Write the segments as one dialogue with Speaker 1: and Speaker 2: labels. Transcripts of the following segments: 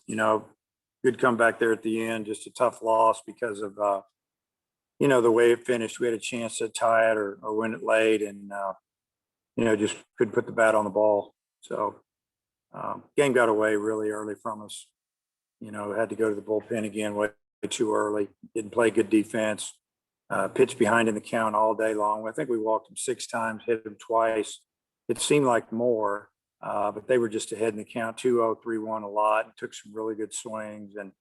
Speaker 1: good comeback there at the end. Just a tough loss because of the way it finished. We had a chance to tie it or win it late, and just couldn't put the bat on the ball. So game got away really early from us. Had to go to the bullpen again way too early. Didn't play good defense. Pitched behind in the count all day long. I think we walked him 6 times, hit him twice. It seemed like more, but they were just ahead in the count, 2-0, 3-1 a lot, and took some really good swings. And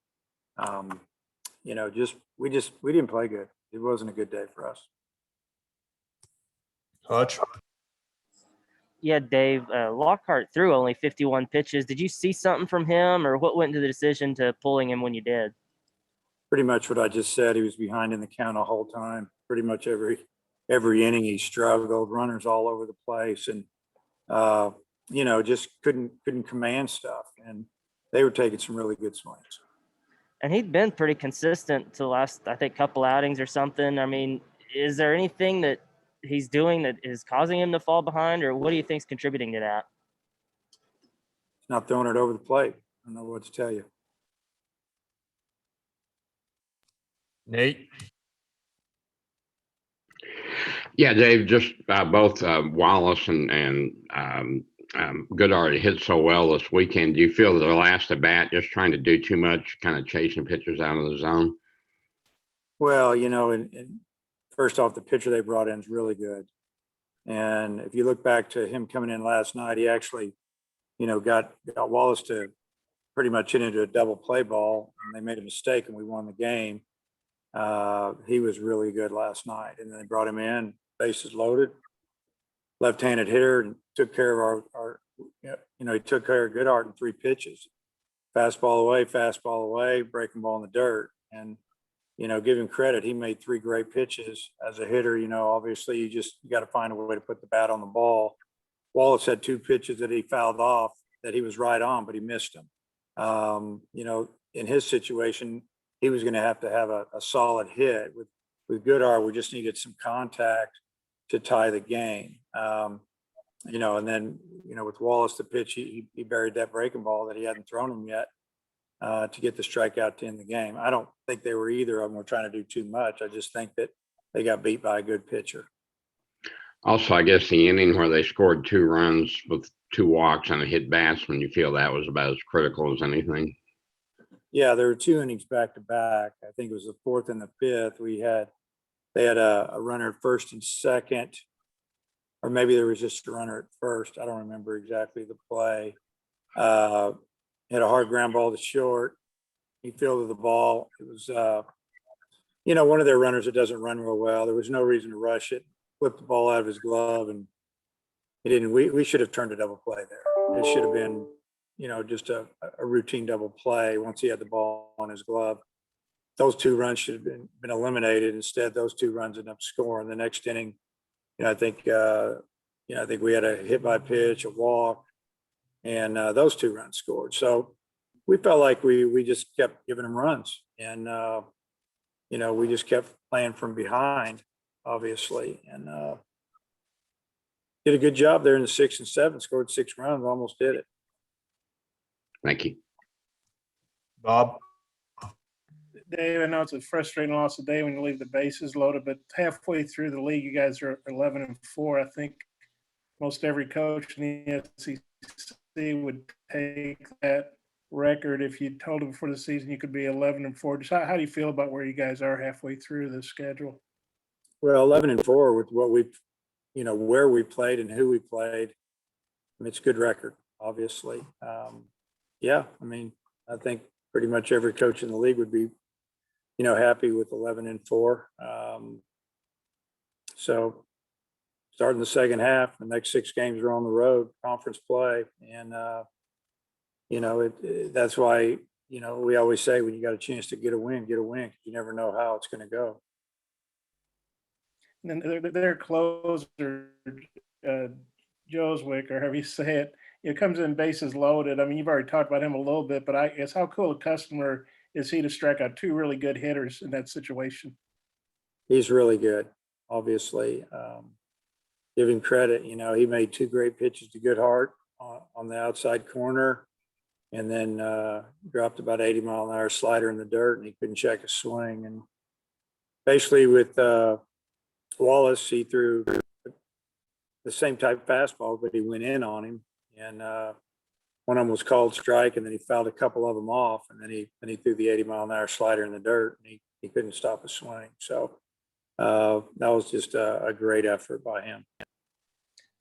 Speaker 1: we didn't play good. It wasn't a good day for us.
Speaker 2: Hutch.
Speaker 3: Yeah, Dave, Lockhart threw only 51 pitches. Did you see something from him, or what went into the decision to pulling him when you did?
Speaker 1: Pretty much what I just said. He was behind in the count the whole time. Pretty much every inning he struggled, runners all over the place, and just couldn't command stuff. And they were taking some really good swings.
Speaker 3: And he'd been pretty consistent to the last, I think, couple outings or something. I mean, is there anything that he's doing that is causing him to fall behind, or what do you think is contributing to that?
Speaker 1: Not throwing it over the plate. I don't know what to tell you.
Speaker 2: Nate.
Speaker 4: Yeah, Dave, just both Wallace and Goodart hit so well this weekend. Do you feel that their last at bat just trying to do too much, kind of chasing pitchers out of the zone?
Speaker 1: Well, and first off, the pitcher they brought in is really good. And if you look back to him coming in last night, he actually, got Wallace to pretty much hit into a double play ball, and they made a mistake and we won the game. He was really good last night, and then they brought him in, bases loaded, left-handed hitter, and took care of he took care of Goodart in 3 pitches, fastball away, breaking ball in the dirt. And, give him credit. He made 3 great pitches as a hitter. Obviously you got to find a way to put the bat on the ball. Wallace had 2 pitches that he fouled off that he was right on, but he missed them. In his situation, he was going to have a solid hit. With Goodart, we just needed some contact to tie the game. And then, with Wallace, the pitch, he buried that breaking ball that he hadn't thrown him yet to get the strikeout to end the game. I don't think they were either of them were trying to do too much. I just think that they got beat by a good pitcher.
Speaker 4: Also, I guess the inning where they scored 2 runs with 2 walks and a hit batsman, you feel that was about as critical as anything?
Speaker 1: Yeah, there were 2 innings back to back. I think it was the 4th and the 5th. They had a runner at first and second, or maybe there was just a runner at first. I don't remember exactly the play. Had a hard ground ball to short. He fielded the ball. It was, one of their runners that doesn't run real well. There was no reason to rush it. Flipped the ball out of his glove, and he didn't. We should have turned a double play there. It should have been, just a routine double play once he had the ball on his glove. Those 2 runs should have been eliminated. Instead, those 2 runs ended up scoring. The next inning, I think we had a hit by pitch, a walk, and those 2 runs scored. So we felt like we just kept giving them runs, and we just kept playing from behind, obviously, and did a good job there in the 6th and 7th. Scored 6 runs, almost did it.
Speaker 4: Thank you,
Speaker 2: Bob.
Speaker 5: Dave, I know it's a frustrating loss today when you leave the bases loaded, but halfway through the league, you guys are 11-4. I think most every coach in the SEC would take that record if you told them before the season you could be 11-4. Just how do you feel about where you guys are halfway through the schedule?
Speaker 1: Well, 11-4 with what where we played and who we played. It's a good record, obviously. I think pretty much every coach in the league would be, happy with 11-4. So starting the second half, the next 6 games are on the road, conference play. And, that's why, we always say when you got a chance to get a win, because you never know how it's going to go.
Speaker 5: And then their closer, Joswick, or however you say it, comes in bases loaded. I mean, you've already talked about him a little bit, but I guess how cool a customer is he to strike out 2 really good hitters in that situation?
Speaker 1: He's really good, obviously. Give him credit. He made 2 great pitches to Goodhart on the outside corner. and then dropped about 80-mile-an-hour slider in the dirt, and he couldn't check his swing. And basically with Wallace, he threw the same type of fastball, but he went in on him, and one of them was called strike, and then he fouled a couple of them off, and then he threw the 80-mile-an-hour slider in the dirt, and he couldn't stop his swing. So that was just a great effort by him.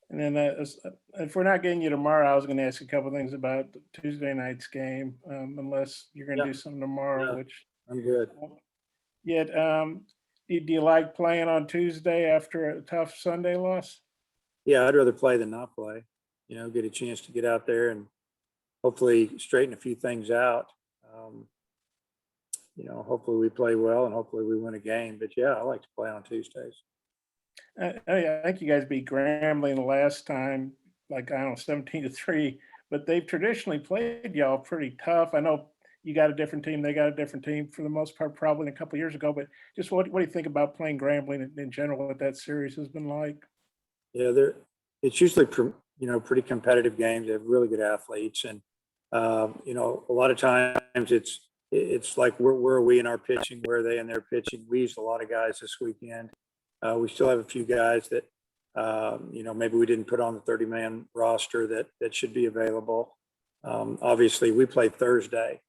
Speaker 5: And then if we're not getting you tomorrow, I was going to ask a couple things about Tuesday night's game, unless you're going to do something tomorrow, which
Speaker 1: I'm good.
Speaker 5: Yet, do you like playing on Tuesday after a tough Sunday loss?
Speaker 1: Yeah, I'd rather play than not play. Get a chance to get out there and hopefully straighten a few things out. Hopefully we play well and hopefully we win a game. But yeah, I like to play on Tuesdays.
Speaker 5: I think you guys beat Grambling last time, like, I don't know, 17-3, but they've traditionally played y'all pretty tough. I know you got a different team, they got a different team for the most part, probably a couple of years ago, but just what do you think about playing Grambling in general, what that series has been like?
Speaker 1: Yeah, it's usually, pretty competitive games. They have really good athletes. And, a lot of times it's like, where are we in our pitching? Where are they in their pitching? We used a lot of guys this weekend. We still have a few guys that, maybe we didn't put on the 30-man roster that should be available. Obviously, we play Thursday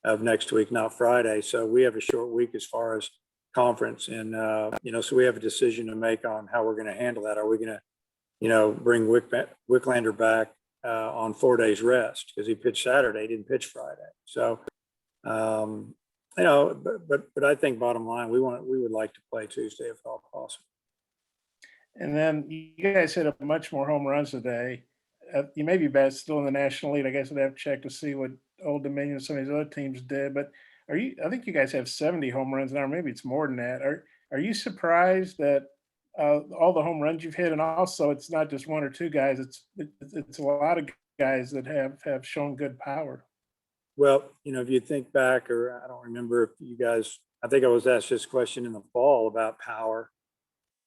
Speaker 1: of next week, not Friday. So we have a short week as far as conference. And, so we have a decision to make on how we're going to handle that. Are we going to, bring Wicklander back on 4 days rest because he pitched Saturday, didn't pitch Friday. So, but I think bottom line, we would like to play Tuesday if at all possible.
Speaker 5: And then you guys hit up much more home runs today. You may be best still in the National League. I guess I'd have to check to see what Old Dominion and some of these other teams did. But I think you guys have 70 home runs now. Maybe it's more than that. Are you surprised that all the home runs you've hit, and also it's not just one or two guys, it's a lot of guys that have shown good power?
Speaker 1: Well, if you think back, or I don't remember if you guys, I think I was asked this question in the fall about power.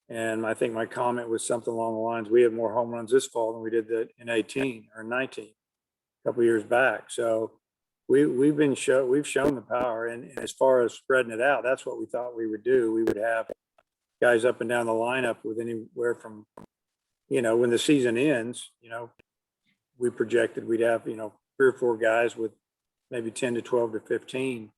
Speaker 1: And I think my comment was something along the lines, we had more home runs this fall than we did in 18 or 19, a couple of years back. So we've shown the power. And as far as spreading it out, that's what we thought we would do. We would have guys up and down the lineup with anywhere from, when the season ends, we projected we'd have, 3 or 4 guys with maybe 10 to 12 to 15.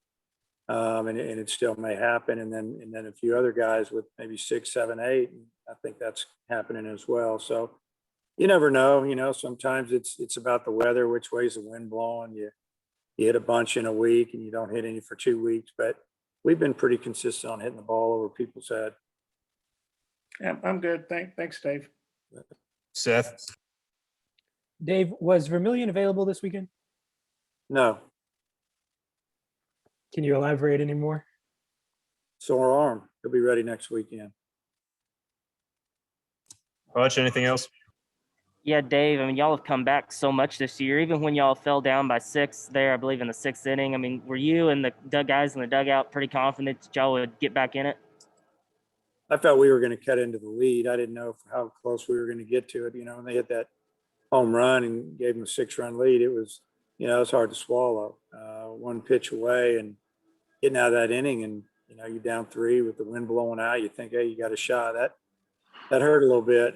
Speaker 1: And it still may happen. And then a few other guys with maybe 6, 7, 8. And I think that's happening as well. So you never know, sometimes it's about the weather, which way's the wind blowing. You hit a bunch in a week and you don't hit any for 2 weeks, but we've been pretty consistent on hitting the ball over people's head.
Speaker 5: Yeah, I'm good. Thanks, Dave.
Speaker 2: Seth.
Speaker 6: Dave, was Vermillion available this weekend?
Speaker 1: No,
Speaker 6: Can you elaborate anymore?
Speaker 1: sore arm. He'll be ready next weekend.
Speaker 2: Hutch, anything else?
Speaker 3: Yeah, Dave, I mean, y'all have come back so much this year, even when y'all fell down by 6 there, I believe in the 6th inning. I mean, were you and the guys in the dugout pretty confident that y'all would get back in it?
Speaker 1: I felt we were going to cut into the lead. I didn't know how close we were going to get to it. When they hit that home run and gave them a 6-run lead, it was, it's hard to swallow. One pitch away and getting out of that inning, and you're down 3 with the wind blowing out. You think, hey, you got a shot. That hurt a little bit.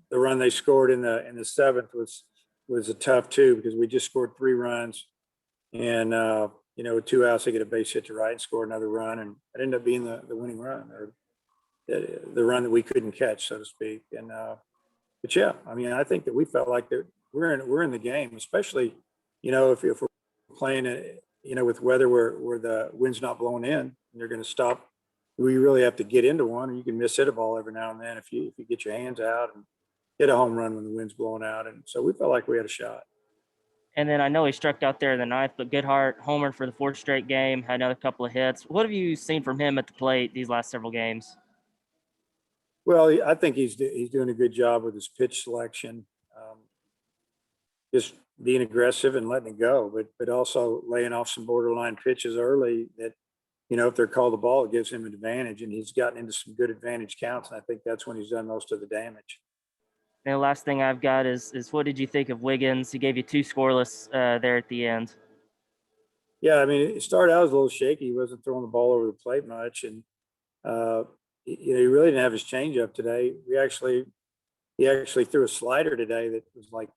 Speaker 1: The run they scored in the 7th was a tough too, because we just scored 3 runs, and with 2 outs, they get a base hit to right and score another run, and it ended up being the winning run, or the run that we couldn't catch, so to speak. And but yeah, I mean, I think that we felt like that we're in the game, especially if we're playing with weather where the wind's not blowing in and they're going to stop. We really have to get into one, and you can miss hit a ball every now and then if you get your hands out and hit a home run when the wind's blowing out. And so we felt like we had a shot.
Speaker 3: And then I know he struck out there in the 9th, but Goodhart homered for the 4th straight game, had another couple of hits. What have you seen from him at the plate these last several games?
Speaker 1: Well, I think he's doing a good job with his pitch selection, just being aggressive and letting it go, but also laying off some borderline pitches early that, if they're called the ball, it gives him an advantage, and he's gotten into some good advantage counts. And I think that's when he's done most of the damage.
Speaker 3: And the last thing I've got is what did you think of Wiggins? He gave you 2 scoreless there at the end.
Speaker 1: Yeah, I mean, it started out as a little shaky. He wasn't throwing the ball over the plate much, and you know, he really didn't have his changeup today. He actually threw a slider today that was like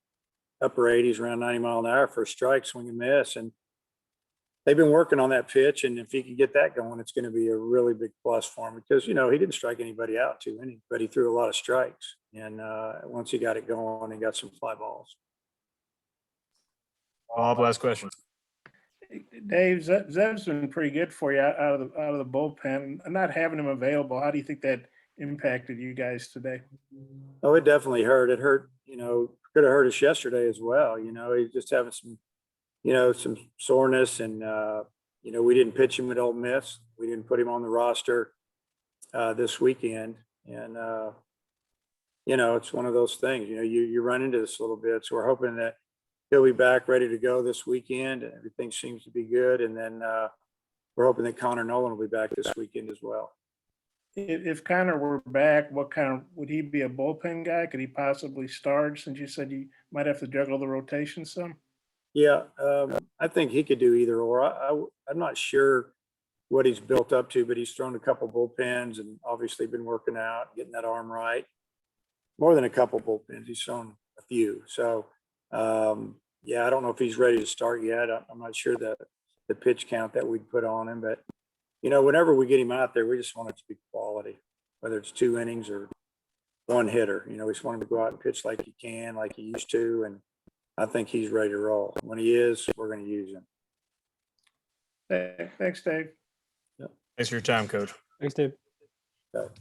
Speaker 1: upper 80s, around 90 mile an hour for a strike, swing and miss. And they've been working on that pitch, and if he could get that going, it's going to be a really big plus for him because, you know, he didn't strike anybody out too many, but he threw a lot of strikes. And once he got it going, he got some fly balls.
Speaker 2: Bob, last question.
Speaker 5: Dave, Zeb's been pretty good for you out of the bullpen. And not having him available, how do you think that impacted you guys today?
Speaker 1: Oh, it definitely hurt. It hurt, you know, could have hurt us yesterday as well. You know, he's just having some, you know, some soreness, and you know, we didn't pitch him at Ole Miss. We didn't put him on the roster this weekend, and you know, it's one of those things. You know, you run into this a little bit, so we're hoping that he'll be back ready to go this weekend, and everything seems to be good. And then we're hoping that Connor Nolan will be back this weekend as well.
Speaker 5: If Connor were back, would he be a bullpen guy? Could he possibly start, since you said you might have to juggle the rotation some?
Speaker 1: Yeah, I think he could do either or. I'm not sure what he's built up to, but he's thrown a couple bullpens and obviously been working out, getting that arm right. More than a couple bullpens, he's thrown a few. So, yeah, I don't know if he's ready to start yet. I'm not sure the pitch count that we'd put on him, but you know, whenever we get him out there, we just want it to be quality, whether it's 2 innings or 1 hitter. You know, we just want him to go out and pitch like he can, like he used to, and I think he's ready to roll. When he is, we're going to use him.
Speaker 5: Thanks, Dave.
Speaker 2: Thanks for your time, Coach.
Speaker 6: Thanks, Dave.
Speaker 1: Okay.